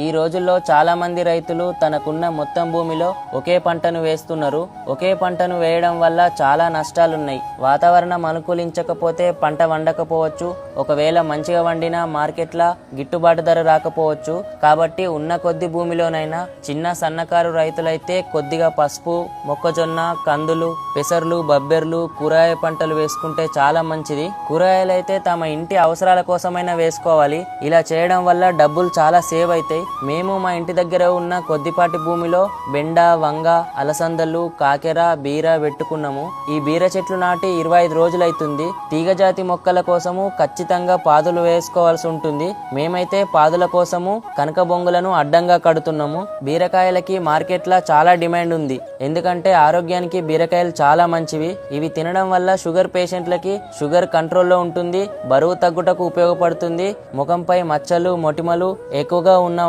ఈ రోజుల్లో చాలా మంది రైతులు తనకున్న మొత్తం భూమిలో ఒకే పంటను వేస్తున్నారు. ఒకే పంటను వేయడం వల్ల చాలా నష్టాలున్నాయి. వాతావరణం అనుకూలించకపోతే పంట వండకపోవచ్చు. ఒకవేళ మంచిగా వండినా మార్కెట్ల గిట్టుబాటు ధర రాకపోవచ్చు. కాబట్టి ఉన్న కొద్ది భూమిలోనైనా చిన్న సన్నకారు రైతులైతే కొద్దిగా పసుపు, మొక్కజొన్న, కందులు, పెసర్లు, బబ్బెర్లు, కూరగాయ పంటలు వేసుకుంటే చాలా మంచిది. కూరగాయలైతే తమ ఇంటి అవసరాల కోసమైనా వేసుకోవాలి. ఇలా చేయడం వల్ల డబ్బులు చాలా సేవ్ అవుతాయి. మేము మా ఇంటి దగ్గర ఉన్న కొద్దిపాటి భూమిలో బెండ, వంగ, అలసందలు, కాకెర, బీర పెట్టుకున్నాము. ఈ బీర చెట్లు నాటి 25 రోజులైతుంది. తీగజాతి మొక్కల కోసము ఖచ్చితంగా పాదులు వేసుకోవాల్సి ఉంటుంది. మేమైతే పాదుల కోసము కనక బొంగులను అడ్డంగా కడుతున్నాము. బీరకాయలకి మార్కెట్లో చాలా డిమాండ్ ఉంది. ఎందుకంటే ఆరోగ్యానికి బీరకాయలు చాలా మంచివి. ఇవి తినడం వల్ల షుగర్ పేషెంట్లకి షుగర్ కంట్రోల్లో ఉంటుంది. బరువు తగ్గుటకు ఉపయోగపడుతుంది. ముఖంపై మచ్చలు, మొటిమలు ఎక్కువగా ఉన్న